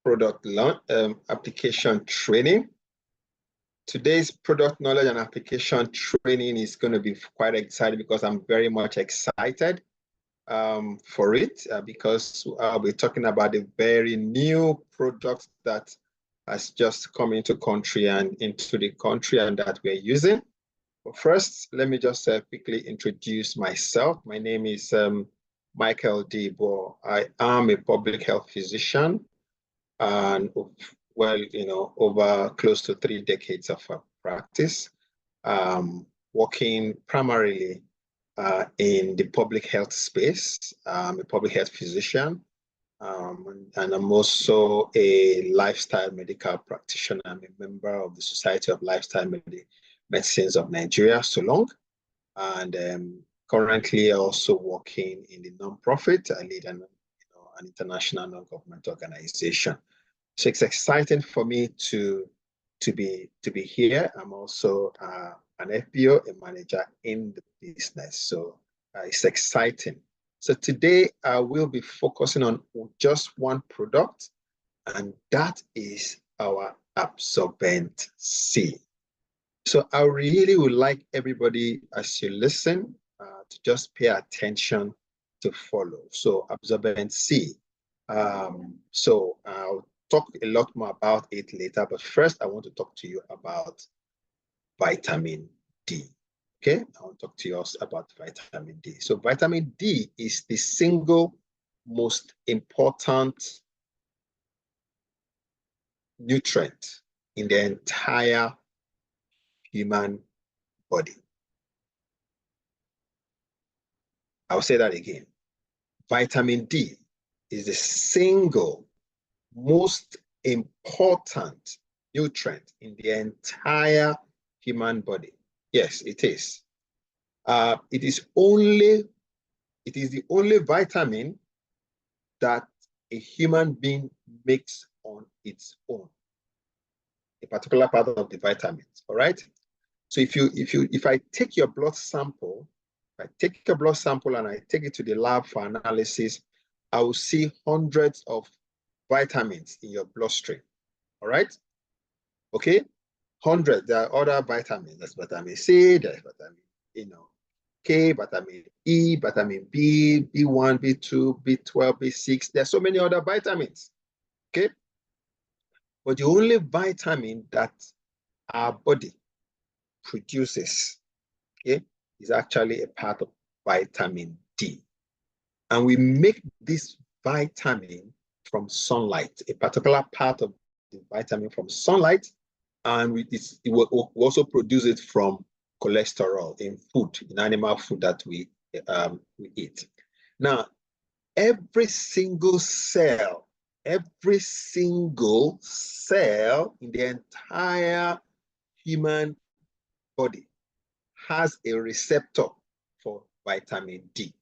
product application training. Today's product knowledge and application training is going to be quite exciting because I'm very much excited for it because I'll be talking about a very new product that has just come into the country and that we're using. But first, let me just quickly introduce myself. My name is Micheal Dibor. I am a public health physician and over close to 3 decades of practice, working primarily in the public health space. I'm a public health physician, and I'm also a lifestyle medical practitioner. I'm a member of the Society of Lifestyle Medicines of Nigeria, so long, and currently also working in the nonprofit. I lead an international non-government organization. So it's exciting for me to be here. I'm also an FBO, a manager in the business. So it's exciting. So today I will be focusing on just one product, and that is our Absorbent C. So I really would like everybody, as you listen, to just pay attention to follow. So Absorbent C. So I'll talk a lot more about it later, but first I want to talk to you about vitamin D. Okay, I want to talk to you about vitamin D. So vitamin D is the single most important nutrient in the entire human body. I'll say that again. Vitamin D is the single most important nutrient in the entire human body. Yes, it is. It is the only vitamin that a human being makes on its own. A particular part of the vitamins. All right. So if I take your blood sample, and I take it to the lab for analysis, I will see hundreds of vitamins in your bloodstream. All right. Okay. 100. There are other vitamins. There's vitamin C, there's vitamin, K, vitamin E, vitamin B, B1, B2, B12, B6. There's so many other vitamins. Okay. But the only vitamin that our body produces, okay, is actually a part of vitamin D. And we make this vitamin from sunlight, a particular part of the vitamin from sunlight. And we also produce it from cholesterol in food, in animal food that we eat. Now, every single cell in the entire human body has a receptor for vitamin D.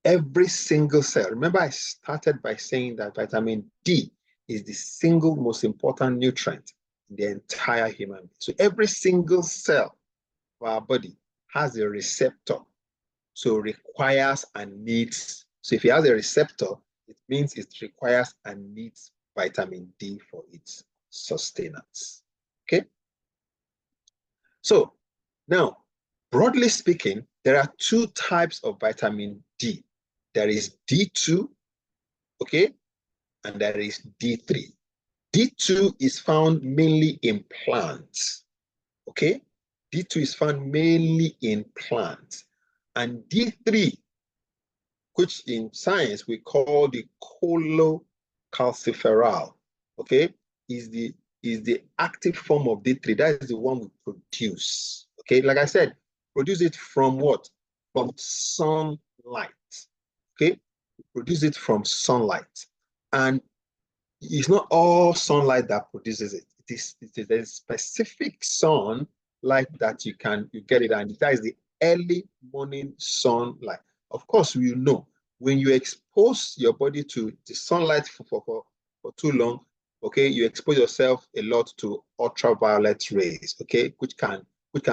Every single cell. Remember, I started by saying that vitamin D is the single most important nutrient in the entire human being. So every single cell of our body has a receptor. So requires and needs. So if it has a receptor, it means it requires and needs vitamin D for its sustenance. Okay? So now, broadly speaking, there are 2 types of vitamin D. There is D2, okay? And there is D3. D2 is found mainly in plants, okay? D2 is found mainly in plants. And D3, which in science we call the cholecalciferol, okay, is the active form of D3. That is the one we produce, okay? Like I said, produce it from what? From sunlight, okay? We produce it from sunlight. And it's not all sunlight that produces it. It is a specific sunlight that you get it, and that is the early morning sunlight. Of course, you know, when you expose your body to the sunlight for too long, okay, you expose yourself a lot to ultraviolet rays, okay, which can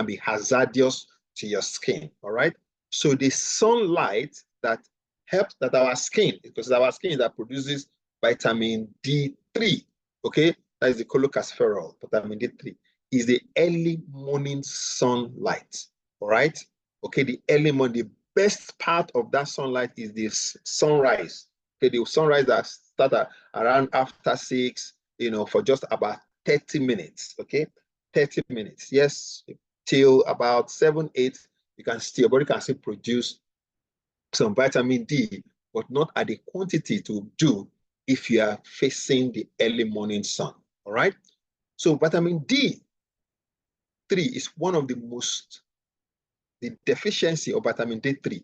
be hazardous to your skin. All right. So the sunlight that helps that our skin, because our skin that produces vitamin D3, okay? That is the cholecalciferol, vitamin D3, is the early morning sunlight, all right? Okay, the early morning, the best part of that sunlight is the sunrise. Okay, the sunrise that start around after 6, for just about 30 minutes, okay? 30 minutes, yes, till about 7, 8, your body can still produce some vitamin D, but not at the quantity to do if you are facing the early morning sun, all right? So vitamin D3 is one of the deficiency of vitamin D3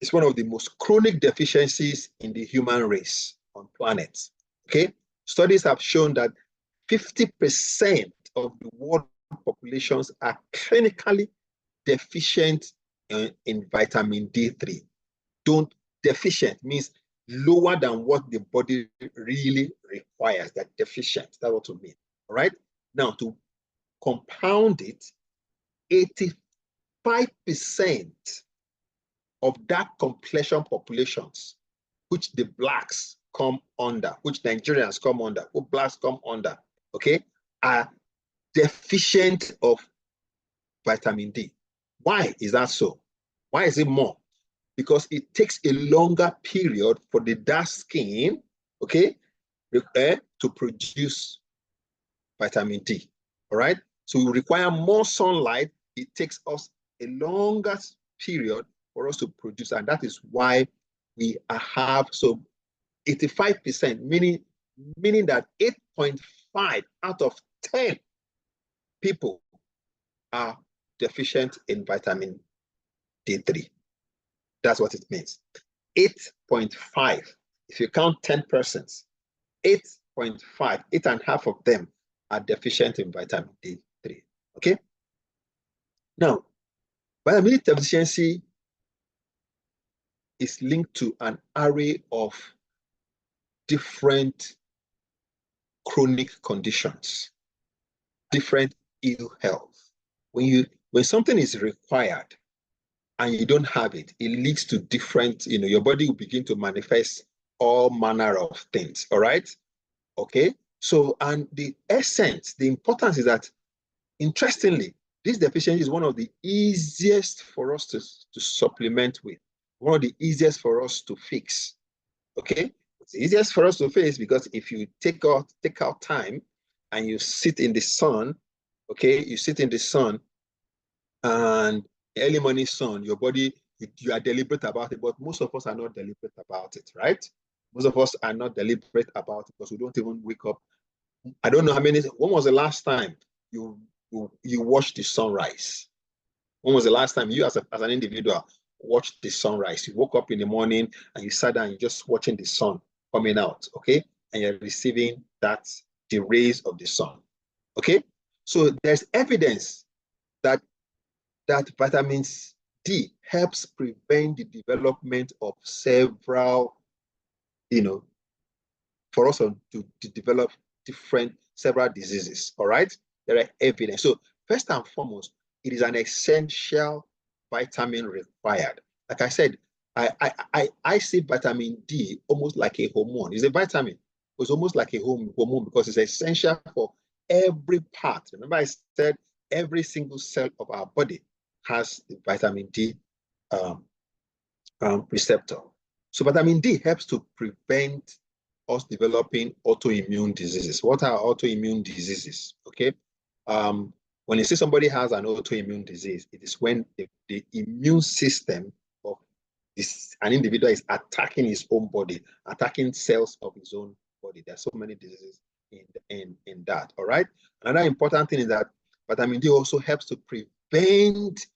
is one of the most chronic deficiencies in the human race on planet, okay? Studies have shown that 50% of the world populations are clinically deficient in vitamin D3. Deficient means lower than what the body really requires. That deficient, that's what we mean. All right. Now, to compound it, 85% of that completion populations, which the blacks come under, which Nigerians come under, who blacks come under, okay, are deficient of vitamin D. Why is that so? Why is it more? Because it takes a longer period for the dark skin, okay, to produce vitamin D. All right. So we require more sunlight. It takes us a longer period for us to produce, and that is why we have 85%, meaning that 8.5 out of 10 people are deficient in vitamin D3. That's what it means. 8.5. If you count 10 persons, 8.5, 8.5 of them are deficient in vitamin D3. Okay? Now, vitamin D deficiency is linked to an array of different chronic conditions, different ill health. When something is required and you don't have it, it leads to different, your body will begin to manifest all manner of things. All right. Okay. So, and the essence, the importance is that, interestingly, this deficiency is one of the easiest for us to supplement with, one of the easiest for us to fix. Okay. It's easiest for us to fix because if you take out time and you sit in the sun, okay, you sit in the sun and early morning sun, your body, you are deliberate about it, but most of us are not deliberate about it, right? Most of us are not deliberate about it because we don't even wake up. I don't know when was the last time you watched the sunrise? When was the last time you as an individual watched the sunrise? You woke up in the morning and you sat down and you're just watching the sun coming out, okay? And you're receiving the rays of the sun, okay? So there's evidence that vitamin D helps prevent the development of several, for us to develop several diseases, all right? There are evidence. So first and foremost, it is an essential vitamin required. Like I said, I see vitamin D almost like a hormone. It's a vitamin. It's almost like a hormone because it's essential for every part. Remember I said every single cell of our body has the vitamin D receptor. So vitamin D helps to prevent us developing autoimmune diseases. What are autoimmune diseases? Okay. When you see somebody has an autoimmune disease, it is when the immune system of an individual is attacking his own body, attacking cells of his own body. There are so many diseases in that. All right. Another important thing is that vitamin D also helps to prevent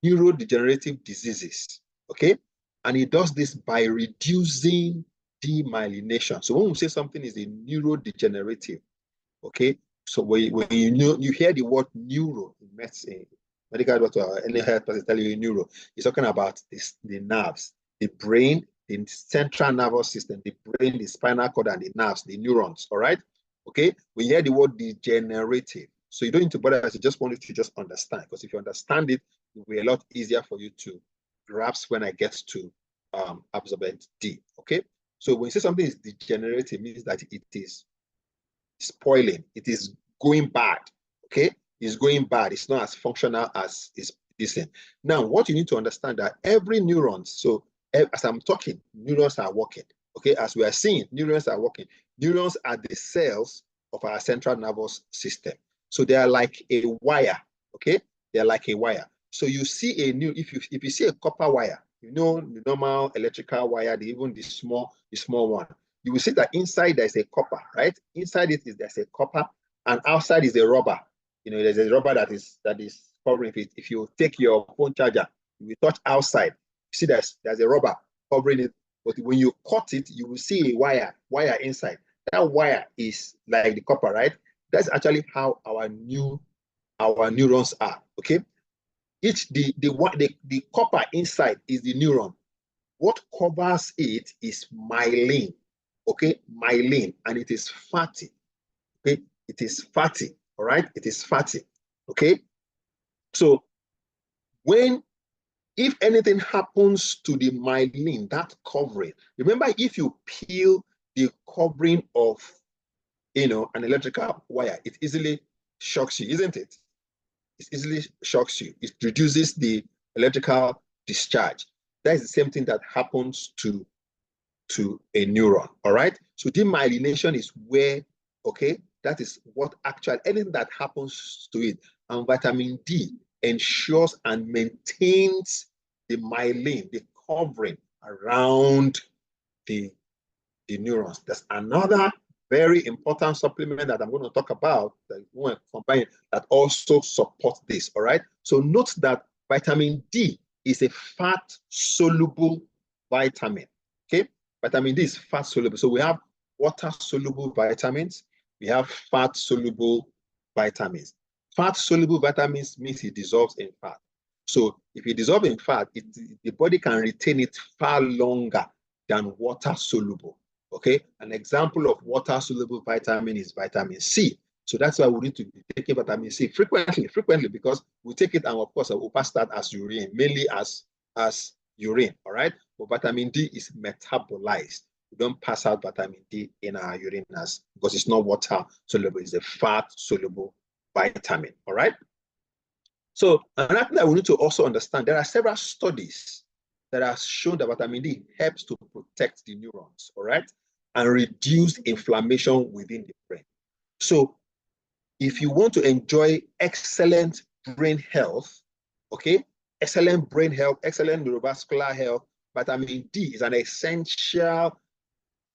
neurodegenerative diseases. Okay. And it does this by reducing demyelination. So when we say something is a neurodegenerative, okay, so when you hear the word neuro in medicine, medical doctor, any health person tell you neuro, he's talking about the nerves, the brain, the central nervous system, the brain, the spinal cord, and the nerves, the neurons. All right, okay. We hear the word degenerative, so you don't need to bother. I just want you to just understand, because if you understand it, it will be a lot easier for you to grasp when I get to absorbent D. Okay. So when you say something is degenerative, it means that it is spoiling. It is going bad. Okay, it's going bad. It's not as functional as is decent. Now, what you need to understand that every neuron. So as I'm talking, neurons are working. Okay, as we are seeing, neurons are working. Neurons are the cells of our central nervous system. So they are like a wire. Okay, they are like a wire. So you see if you see a copper wire, you know the normal electrical wire, even the small one. You will see that inside there's a copper, right? Inside there's a copper, and outside is a rubber. You know, there's a rubber that is covering it. If you take your phone charger, you touch outside, you see there's a rubber covering it. But when you cut it, you will see a wire inside. That wire is like the copper, right? That's actually how our neurons are. Okay. The copper inside is the neuron. What covers it is myelin. Okay, myelin, and it is fatty. Okay, it is fatty. All right, it is fatty. Okay, so if anything happens to the myelin, that covering, remember, if you peel the covering of an electrical wire, it easily shocks you, isn't it? It easily shocks you. It reduces the electrical discharge. That is the same thing that happens to a neuron. All right. So demyelination is where, okay, that is what actually anything that happens to it. And vitamin D ensures and maintains the myelin, the covering around the neurons. That's another very important supplement that I'm going to talk about that we combine that also supports this. All right. So note that vitamin D is a fat soluble vitamin. Okay. Vitamin D is fat soluble. So we have water soluble vitamins. We have fat soluble vitamins. Fat soluble vitamins means it dissolves in fat. So if it dissolves in fat, the body can retain it far longer than water soluble. Okay, an example of water soluble vitamin is vitamin C. So that's why we need to be taking vitamin C frequently, because we take it and of course we'll pass that as urine, mainly as urine. All right, but vitamin D is metabolized. We don't pass out vitamin D in our urine because it's not water soluble, it's a fat soluble vitamin. All right. So another thing that we need to also understand, there are several studies that have shown that vitamin D helps to protect the neurons, all right, and reduce inflammation within the brain. So if you want to enjoy excellent brain health, okay, excellent brain health, excellent neurovascular health, vitamin D is an essential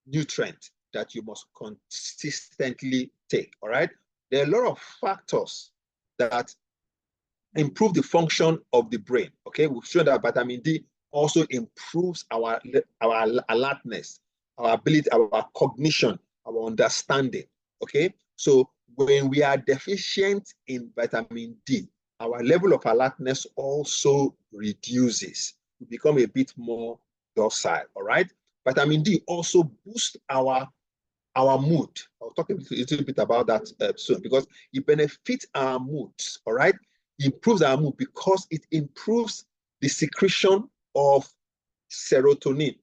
nutrient that you must consistently take, all right? There are a lot of factors that improve the function of the brain, okay? We've shown that vitamin D also improves our alertness, our ability, our cognition, our understanding, okay? So when we are deficient in vitamin D, our level of alertness also reduces. We become a bit more docile, all right? Vitamin D also boosts our mood. I'll talk a little bit about that soon, because it benefits our moods, all right? It improves our mood because it improves the secretion of serotonin,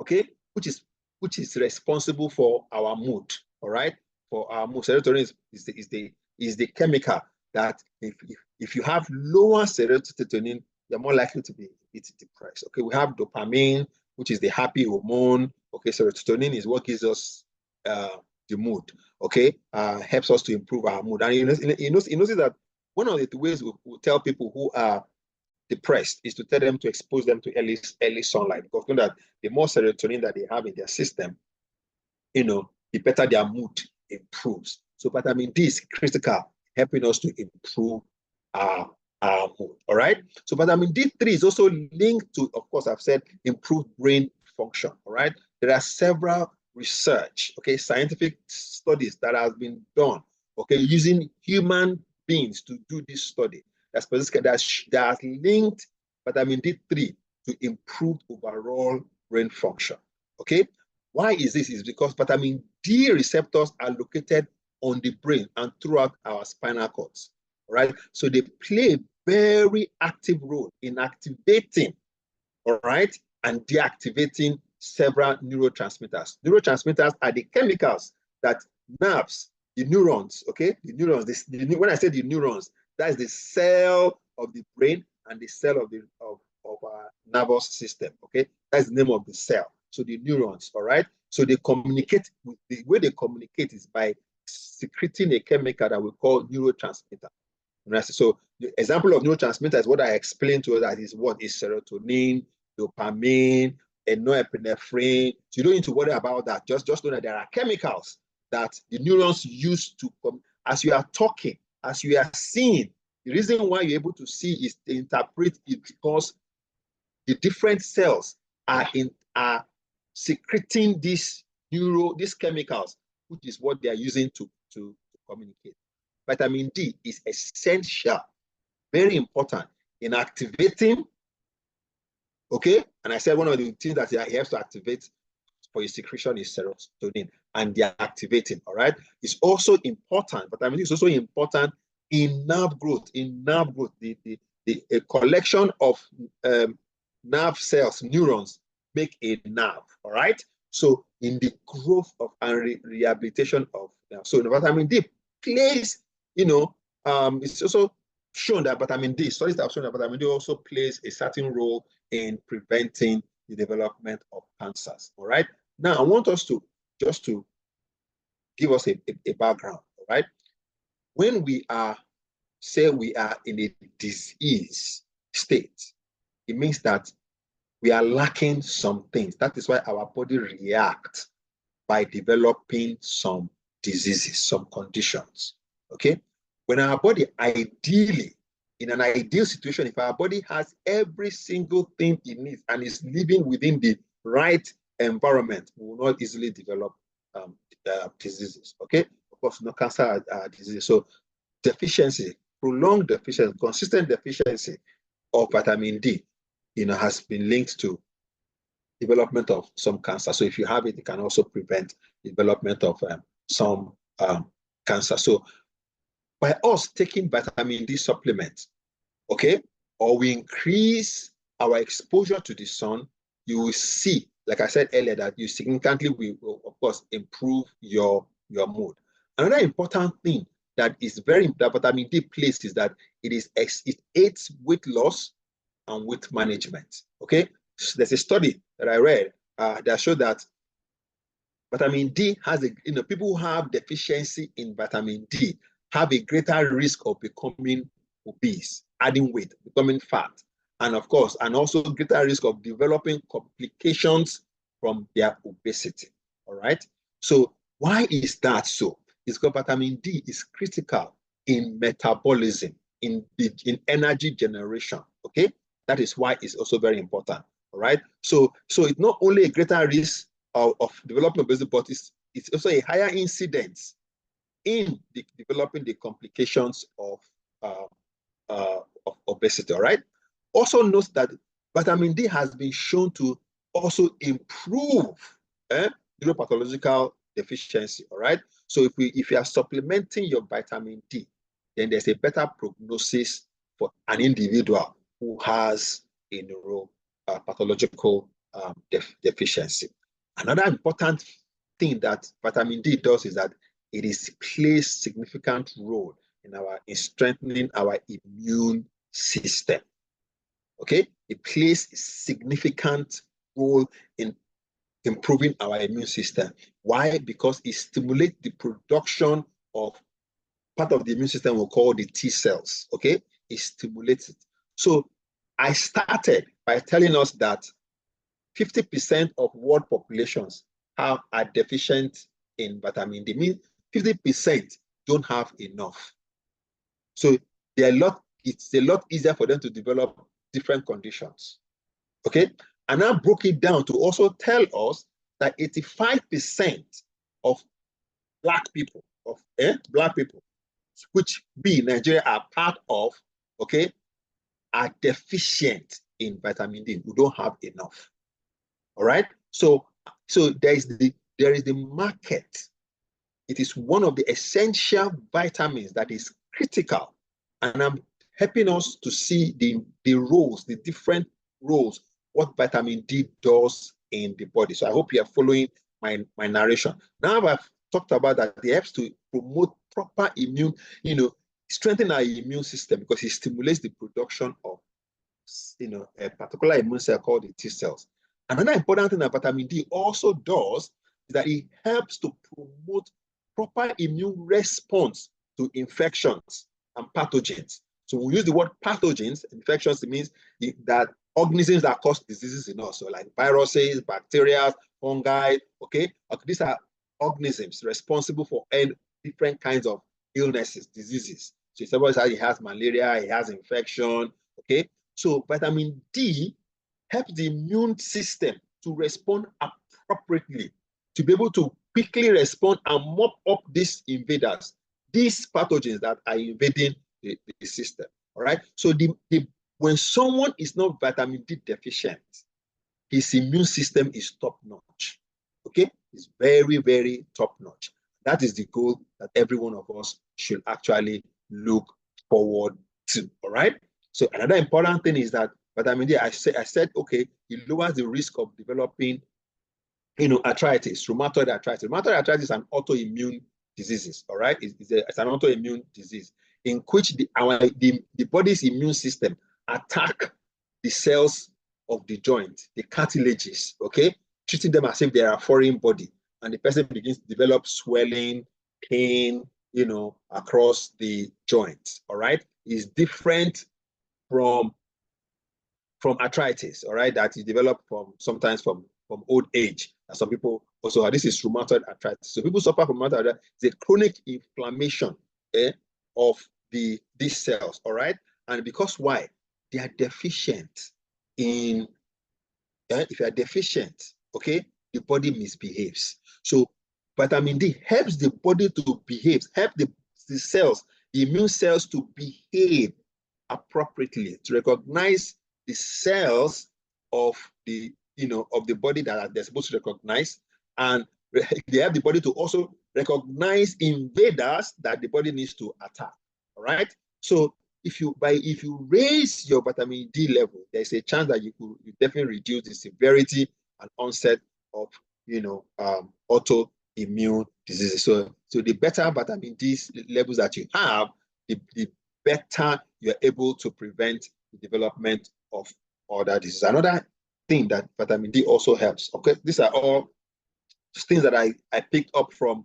okay, which is responsible for our mood, all right? For our mood, serotonin is the chemical that if you have lower serotonin, you're more likely to be a bit depressed. Okay, we have dopamine, which is the happy hormone. Okay, serotonin is what gives us the mood. Okay, helps us to improve our mood. And you notice that one of the ways we tell people who are depressed is to tell them to expose them to early sunlight, because you know that the more serotonin that they have in their system, the better their mood improves. So vitamin D is critical, helping us to improve our mood. All right. So vitamin D3 is also linked to, of course, I've said, improved brain function. All right. There are several research, okay, scientific studies that have been done, okay, using human beings to do this study. That has linked vitamin D3 to improved overall brain function. Okay. Why is this? Is because vitamin D receptors are located on the brain and throughout our spinal cords. Right? So they play a very active role in activating, all right, and deactivating several neurotransmitters. Neurotransmitters are the chemicals that nerves, the neurons, okay? The neurons, when I say the neurons, that is the cell of the brain and the cell of our nervous system, okay? That's the name of the cell. So the neurons, all right? So they communicate, the way they communicate is by secreting a chemical that we call neurotransmitter. So the example of neurotransmitter is what I explained to you, that is what is serotonin, dopamine, and norepinephrine. So you don't need to worry about that. Just know that there are chemicals that the neurons use to as you are talking, as you are seeing. The reason why you're able to see is to interpret it because the different cells are secreting these chemicals, which is what they are using to communicate. Vitamin D is essential, very important in activating, okay? And I said one of the things that it helps to activate for your secretion is serotonin, and they are activating, all right? It's also important, vitamin D is also important in nerve growth. A collection of nerve cells, neurons, make a nerve, all right? So in the growth of and rehabilitation of nerve. So the vitamin D plays, it's also shown that vitamin D, studies have shown that vitamin D also plays a certain role in preventing the development of cancers, all right? Now, I want us to just to give us a background, all right? When we are in a disease state, it means that we are lacking some things. That is why our body reacts by developing some diseases, some conditions, okay? When our body, ideally, in an ideal situation, if our body has every single thing it needs and is living within the right environment, we will not easily develop diseases, okay? Of course, no cancer disease. So deficiency, prolonged deficiency, consistent deficiency of vitamin D, has been linked to development of some cancer. So if you have it, it can also prevent development of some cancer. So by us taking vitamin D supplements, okay, or we increase our exposure to the sun, you will see, like I said earlier, that you significantly will, of course, improve your mood. Another important thing that vitamin D plays is that it aids weight loss and weight management. Okay, so there's a study that I read that showed that vitamin D has people who have deficiency in vitamin D have a greater risk of becoming obese, adding weight, becoming fat, and of course, and also greater risk of developing complications from their obesity. All right. So why is that so? It's because vitamin D is critical in metabolism, in energy generation. Okay, that is why it's also very important. All right. So it's not only a greater risk of developing obesity, but it's also a higher incidence in developing the complications of obesity. All right. Also note that vitamin D has been shown to also improve neuropathological deficiency. All right. So if you are supplementing your vitamin D, then there's a better prognosis for an individual who has a neuropathological deficiency. Another important thing that vitamin D does is that it plays significant role in strengthening our immune system. Okay, it plays a significant role in improving our immune system. Why? Because it stimulates the production of part of the immune system we call the T cells. Okay, it stimulates it. So I started by telling us that 50% of world populations are deficient in vitamin D. Means 50% don't have enough. So it's a lot easier for them to develop different conditions. Okay? And I broke it down to also tell us that 85% of black people, which we in Nigeria are part of, okay, are deficient in vitamin D. We don't have enough. All right. So there is the market. It is one of the essential vitamins that is critical, and I'm helping us to see the roles, the different roles, what vitamin D does in the body. So I hope you are following my narration. Now I've talked about that it helps to promote proper immune, strengthen our immune system because it stimulates the production of, a particular immune cell called the T cells. Another important thing that vitamin D also does is that it helps to promote proper immune response to infections and pathogens. So when we use the word pathogens, infections, it means that organisms that cause diseases in us, so like viruses, bacteria, fungi, okay? These are organisms responsible for different kinds of illnesses, diseases. So if somebody has malaria, he has infection, okay? So vitamin D helps the immune system to respond appropriately, to be able to quickly respond and mop up these invaders, these pathogens that are invading the system. All right. So when someone is not vitamin D deficient, his immune system is top notch. Okay, it's very, very top notch. That is the goal that every one of us should actually look forward to. All right. So another important thing is that vitamin D, I said, okay, it lowers the risk of developing, arthritis, rheumatoid arthritis. Rheumatoid arthritis is an autoimmune disease. All right, it's an autoimmune disease in which the body's immune system attack the cells of the joint, the cartilages, okay, treating them as if they are a foreign body, and the person begins to develop swelling, pain, across the joints. All right, is different from arthritis. All right, that is developed sometimes from old age. And some people also have, this is rheumatoid arthritis. So people suffer from rheumatoid arthritis. It's a chronic inflammation of these cells. All right, and because why? They are deficient in. If you are deficient, okay, the body misbehaves. So vitamin D helps the body to behave, help the cells, the immune cells to behave appropriately, to recognize the cells of the body that they're supposed to recognize, and they have the body to also recognize invaders that the body needs to attack. All right. So if you raise your vitamin D level, there's a chance that you definitely reduce the severity and onset of autoimmune diseases. So the better vitamin D levels that you have, the better you're able to prevent the development of other diseases. Another thing that vitamin D also helps. Okay, these are all things that I picked up from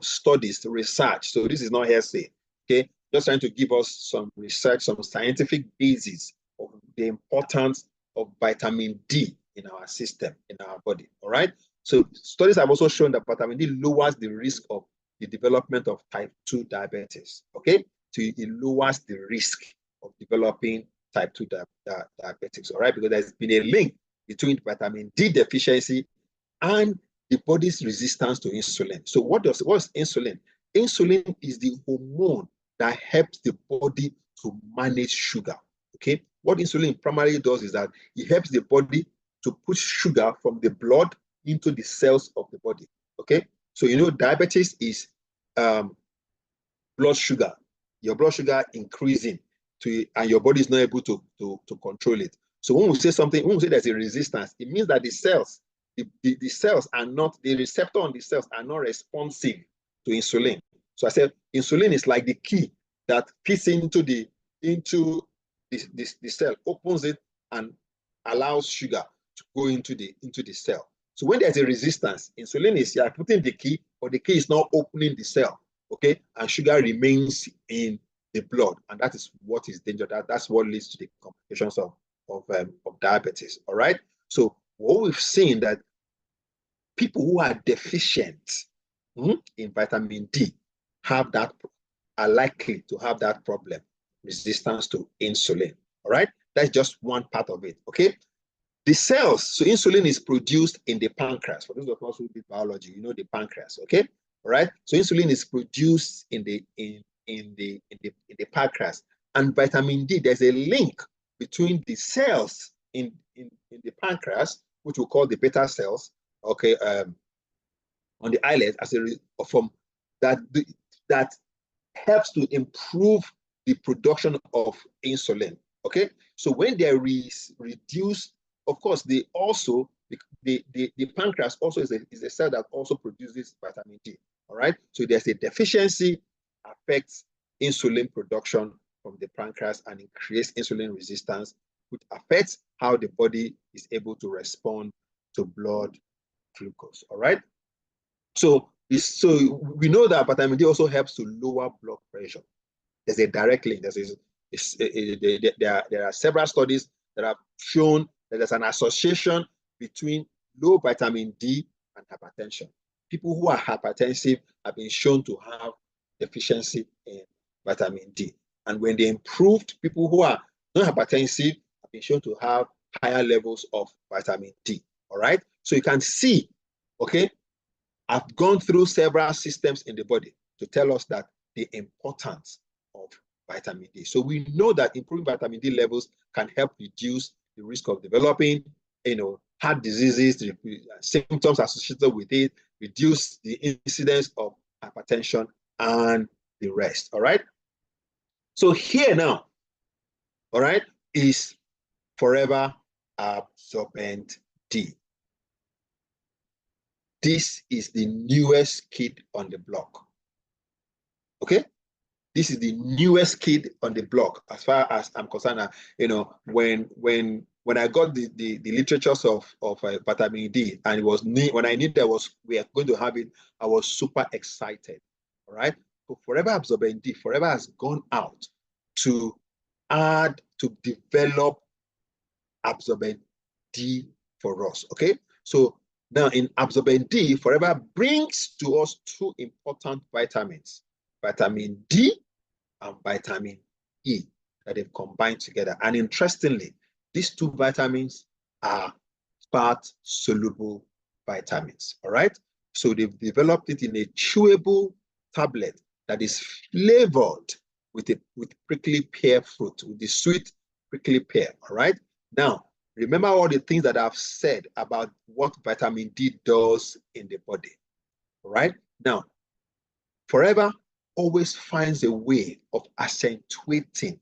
studies, research. So this is not hearsay. Okay, just trying to give us some research, some scientific basis of the importance of vitamin D in our system, in our body. All right. So studies have also shown that vitamin D lowers the risk of the development of type 2 diabetes. Okay, so it lowers the risk of developing type 2 diabetes. All right, because there's been a link between vitamin D deficiency and the body's resistance to insulin. So what's insulin? Insulin is the hormone that helps the body to manage sugar. Okay, what insulin primarily does is that it helps the body to push sugar from the blood into the cells of the body. Okay, so diabetes is blood sugar, your blood sugar increasing and your body is not able to control it. So when we say there's a resistance, it means that the cells, the cells are not, the receptor on the cells are not responsive to insulin. So I said insulin is like the key that fits into the cell, opens it and allows sugar to go into the cell. So when there's a resistance, insulin is, you are putting the key, but the key is not opening the cell, okay? And sugar remains in the blood, and that is what is dangerous. That's what leads to the complications of diabetes. All right. So what we've seen that people who are deficient in vitamin D are likely to have that problem, resistance to insulin. All right. That's just one part of it. Okay. The cells, so insulin is produced in the pancreas. For those of us who did biology, the pancreas. Okay. All right. So insulin is produced in the pancreas, and vitamin D, there's a link between the cells in the pancreas, which we call the beta cells, okay, on the islet, that helps to improve the production of insulin. Okay, so when there is reduced, of course, they also, the pancreas also is a cell that also produces vitamin D. All right. So there's a deficiency affects insulin production from the pancreas and it creates insulin resistance, which affects how the body is able to respond to blood glucose. All right. So we know that vitamin D also helps to lower blood pressure. There's a direct link. There are several studies that have shown that there's an association between low vitamin D and hypertension. People who are hypertensive have been shown to have deficiency in vitamin D. And when they improved, people who are non-hypertensive have been shown to have higher levels of vitamin D. All right. So you can see, okay, I've gone through several systems in the body to tell us that the importance of vitamin D. So we know that improving vitamin D levels can help reduce the risk of developing, heart diseases, the symptoms associated with it, reduce the incidence of hypertension and the rest. All right. So here now, all right, is Forever Absorbent D. This is the newest kid on the block. Okay? This is the newest kid on the block as far as I'm concerned. When I got the literatures of vitamin D and it was when I knew that we are going to have it, I was super excited. All right. So Forever Absorbent D, Forever has gone out to develop Absorbent D for us. Okay. So now in Absorbent D, Forever brings to us two important vitamins, vitamin D and vitamin E, that they've combined together. And interestingly, these two vitamins are fat-soluble vitamins. All right. So they've developed it in a chewable tablet that is flavored with prickly pear fruit, with the sweet prickly pear. All right. Now, remember all the things that I've said about what vitamin D does in the body. All right. Now, Forever always finds a way of accentuating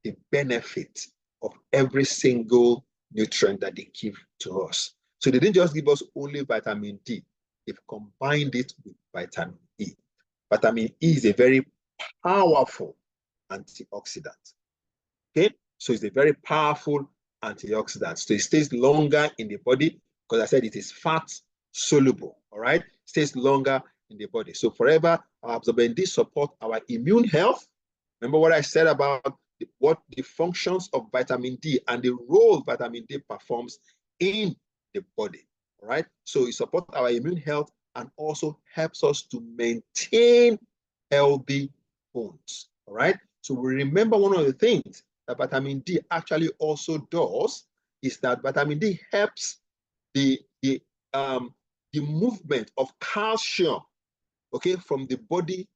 the benefit of every single nutrient that they give to us. So they didn't just give us only vitamin D, they've combined it with vitamin E. Vitamin E is a very powerful antioxidant. Okay, so it's a very powerful antioxidant. So it stays longer in the body because I said it is fat soluble. All right, it stays longer in the body. So Forever Absorbent D support our immune health. Remember what I said about what the functions of vitamin D and the role vitamin D performs in the body. All right. So it supports our immune health and also helps us to maintain healthy bones. All right. So we remember one of the things that vitamin D actually also does is that vitamin D helps the movement of calcium, okay, from the body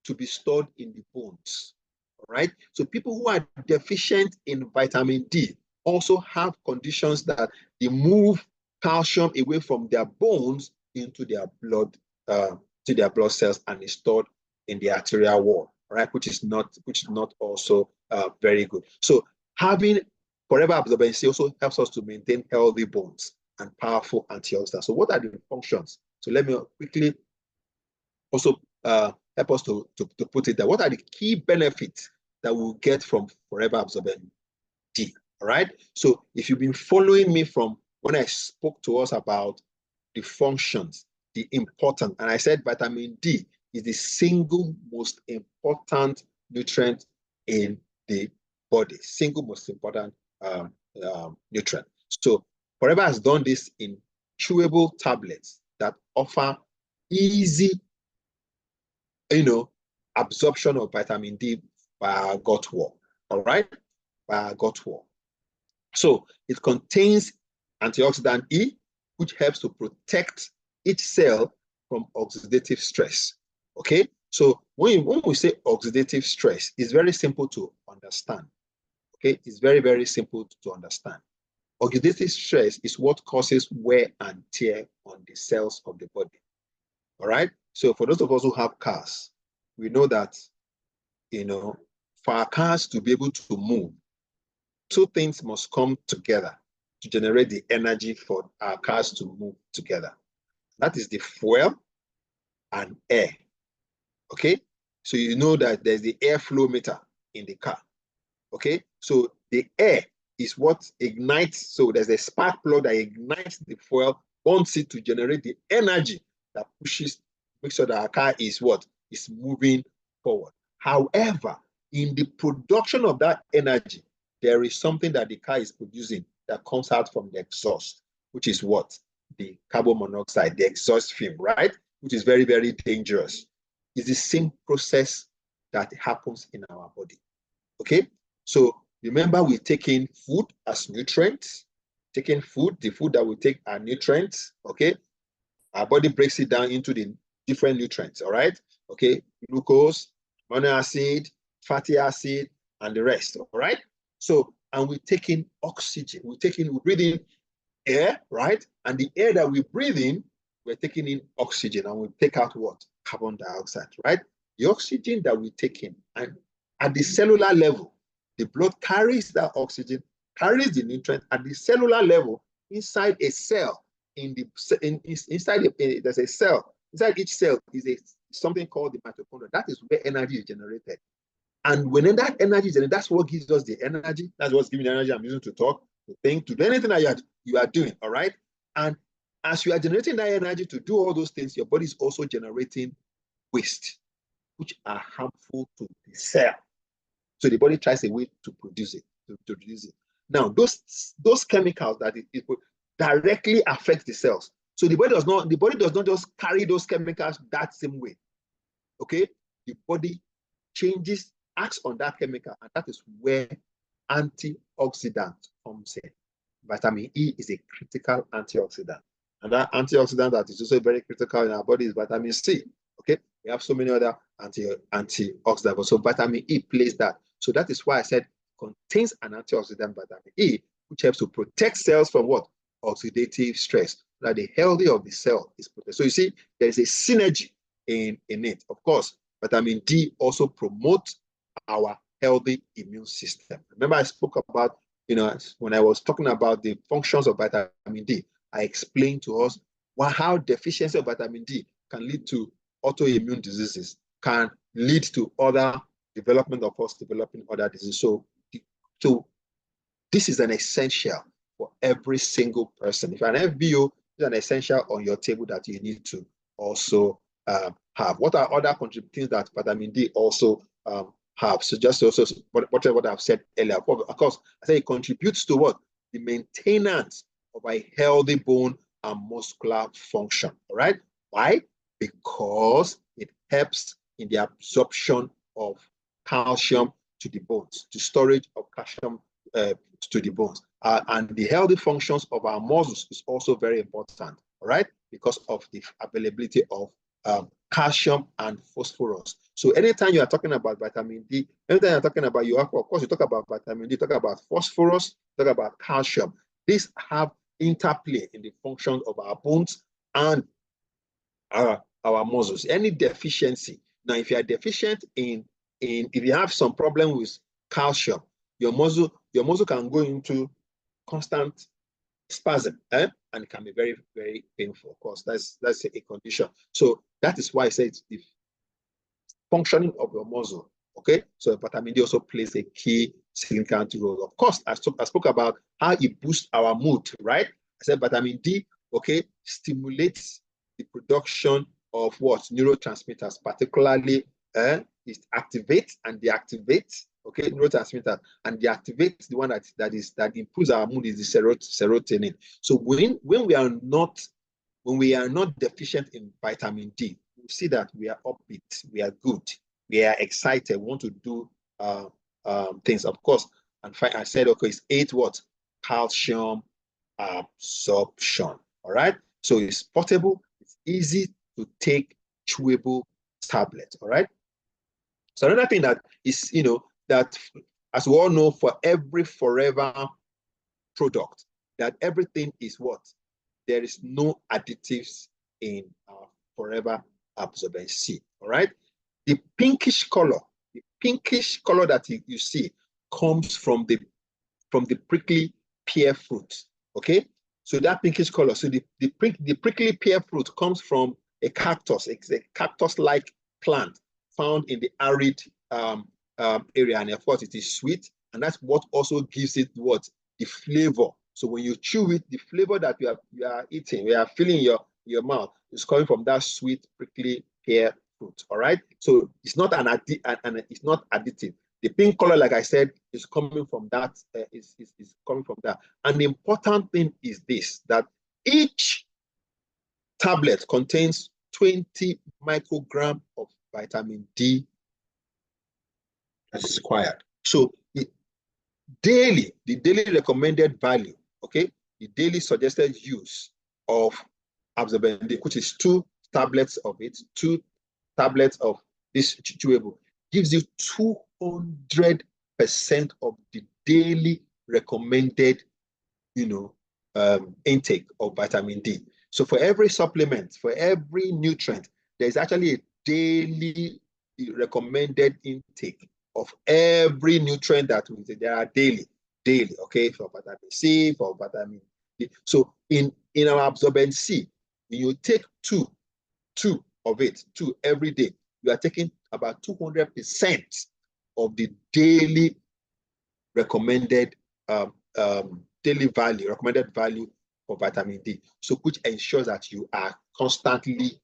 to be stored in the bones. All right. So people who are deficient in vitamin D also have conditions that they move calcium away from their bones into their blood, to their blood cells, and is stored in the arterial wall. All right, which is not also very good. So having Forever Absorbent C also helps us to maintain healthy bones and powerful antioxidants. So what are the functions? So let me quickly also help us to put it there. What are the key benefits that we'll get from Forever Absorbent D? All right. So if you've been following me from when I spoke to us about the functions, the importance, and I said vitamin D is the single most important nutrient in the body, single most important nutrient. So Forever has done this in chewable tablets that offer easy, absorption of vitamin D by our gut wall. All right, by our gut wall. So it contains antioxidant E, which helps to protect each cell from oxidative stress. Okay, so when we say oxidative stress, it's very simple to understand. Okay, it's very, very simple to understand. Oxidative stress is what causes wear and tear on the cells of the body. All right, so for those of us who have cars, we know that, for our cars to be able to move, two things must come together. to generate the energy for our cars to move together. That is the fuel and air. Okay, so you know that there's the airflow meter in the car. Okay, so the air is what ignites. So there's a spark plug that ignites the fuel, burns it to generate the energy that pushes, makes sure that our car is what is moving forward. However, in the production of that energy, there is something that the car is producing that comes out from the exhaust, which is what? The carbon monoxide, the exhaust fume, right? Which is very, very dangerous. It's the same process that happens in our body. Okay? So remember, we take in food as nutrients. Taking food, the food that we take are nutrients. Okay? Our body breaks it down into the different nutrients. All right? Okay? Glucose, amino acid, fatty acid, and the rest. All right? So, and we take in oxygen. We breathe in air, right? And the air that we breathe in, we're taking in oxygen, and we take out what? Carbon dioxide, right? The oxygen that we take in, and at the cellular level, the blood carries that oxygen, carries the nutrient at the cellular level inside a cell. Inside there's a cell. Inside each cell is something called the mitochondria. That is where energy is generated. And when that energy is generated, that's what gives us the energy. That's what's giving the energy I'm using to talk, to think, to do anything that you are doing. All right. And as you are generating that energy to do all those things, your body is also generating waste, which are harmful to the cell. So the body tries a way to produce it, to reduce it. Now, those chemicals that it directly affect the cells. So the body does not just carry those chemicals that same way. Okay, the body acts on that chemical, and that is where antioxidant comes in. Vitamin E is a critical antioxidant, and that antioxidant that is also very critical in our body is vitamin C. Okay, we have so many other antioxidants, so vitamin E plays that. So that is why I said contains an antioxidant, vitamin E, which helps to protect cells from what? Oxidative stress, so that the healthy of the cell is protected. So you see, there is a synergy in it. Of course, vitamin D also promotes our healthy immune system. Remember, I spoke about, when I was talking about the functions of vitamin D, I explained to us how deficiency of vitamin D can lead to autoimmune diseases, can lead to other development of us developing other diseases. So this is an essential for every single person. If you're an FBO, it's an essential on your table that you need to also have. What are other contributing that vitamin D also have? So just also what I've said earlier. Of course, I say it contributes to what? The maintenance of a healthy bone and muscular function. All right? Why? Because it helps in the absorption of calcium to the bones, the storage of calcium to the bones. And the healthy functions of our muscles is also very important, all right? Because of the availability of calcium and phosphorus. So anytime you are talking about vitamin D, anytime you're talking about, of course, you talk about vitamin D, you talk about phosphorus, you talk about calcium. These have interplay in the functions of our bones and our muscles. Any deficiency. Now, if you are deficient if you have some problem with calcium, your muscle can go into constant spasm, and it can be very, very painful. Of course, that's a condition. So that is why I say it's the functioning of your muscle. Okay, so vitamin D also plays a key significant role. Of course, I spoke about how it boosts our mood, right? I said vitamin D, okay, stimulates the production of what? Neurotransmitters, particularly it activates and deactivates, okay, neurotransmitters, and deactivates the one that improves our mood is the serotonin. So when we are not deficient in vitamin D, we see that we are upbeat, we are good, we are excited, we want to do things, of course. And I said, okay, it's 8 what? Calcium absorption. All right. So it's portable, it's easy to take, chewable tablet. All right. So another thing that is, that as we all know, for every forever product, that everything is what? There is no additives in forever absorbent C. All right. The pinkish color that you see comes from the prickly pear fruit. Okay, so that pinkish color. So the prickly pear fruit comes from a cactus. It's a cactus-like plant found in the arid area, and of course it is sweet, and that's what also gives it what the flavor. So when you chew it, the flavor that you are eating, you are feeling your mouth is coming from that sweet prickly pear fruit. All right, so it's not it's not additive. The pink color, like I said, is coming from that. Is coming from that. And the important thing is this: that each tablet contains 20 microgram of vitamin D as required. So the daily recommended value, okay, the daily suggested use of absorbent D, which is 2 tablets of it, 2 tablets of this chewable, gives you 200% of the daily recommended, intake of vitamin D. So for every supplement, for every nutrient, there's actually a daily recommended intake of every nutrient that we say there are daily, okay, for vitamin C, for vitamin D. So in our absorbent C, you take two of it, 2 every day, you are taking about 200% of the daily recommended recommended value for vitamin D. So which ensures that you are constantly,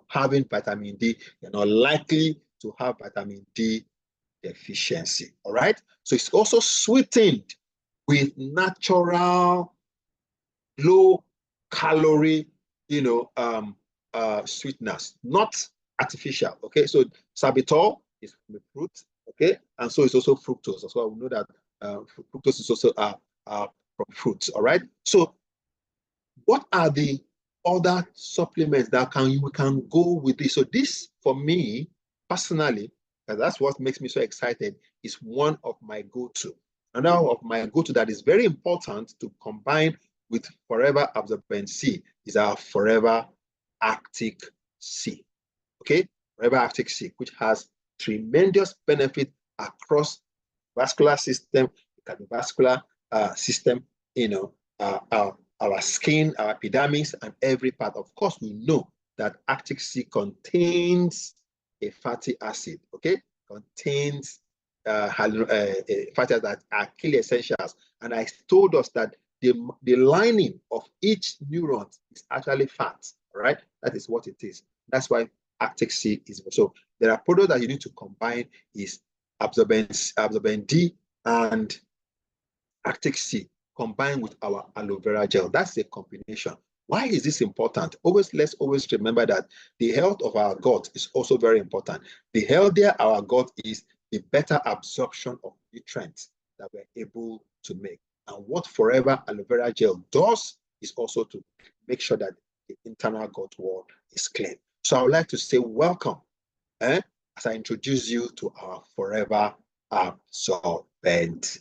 having vitamin D. You're not likely to have vitamin D deficiency. All right. So it's also sweetened with natural, low calorie, sweeteners, not artificial. Okay. So xylitol is from the fruit. Okay. And so it's also fructose. So we know that fructose is also from fruits. All right. So what are the other supplements that we can go with this? So this, for me personally, and that's what makes me so excited, is one of my go-to. Another of my go-to that is very important to combine with Forever Absorbent C is our Forever Arctic C. Okay, Forever Arctic C, which has tremendous benefit across vascular system, cardiovascular system, our skin, our epidermis, and every part. Of course, we know that Arctic Sea contains a fatty acid, okay? Contains fatty acids that are key essentials. And I told us that the lining of each neuron is actually fat, right? That is what it is. That's why Arctic Sea is. So there are products that you need to combine is absorbent D and Arctic Sea combined with our aloe vera gel. That's a combination. Why is this important? Let's always remember that the health of our gut is also very important. The healthier our gut is, the better absorption of nutrients that we're able to make. And what Forever Aloe Vera Gel does is also to make sure that the internal gut wall is clean. So I would like to say welcome, as I introduce you to our Forever Absorbent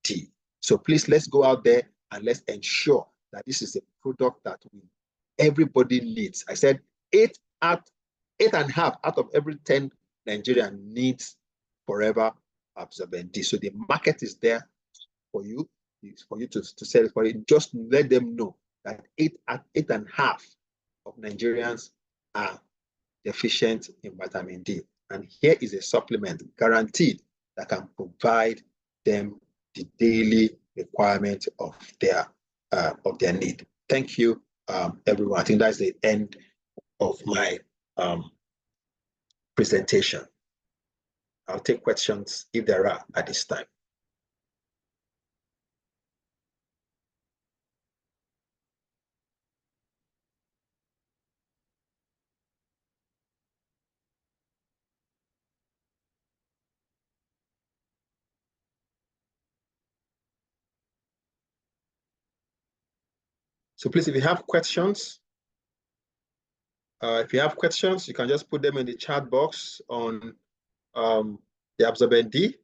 D. So please, let's go out there and let's ensure that this is a product that everybody needs. I said 8.5 out of every 10 Nigerian needs Forever Absorbent D. So the market is there for you, to sell it for it. Just let them know that 8.5 of Nigerians are deficient in vitamin D. And here is a supplement guaranteed that can provide them the daily requirement of their need. Thank you, everyone. I think that's the end of my presentation. I'll take questions if there are at this time. So please, if you have questions, you can just put them in the chat box on the Absorbent D,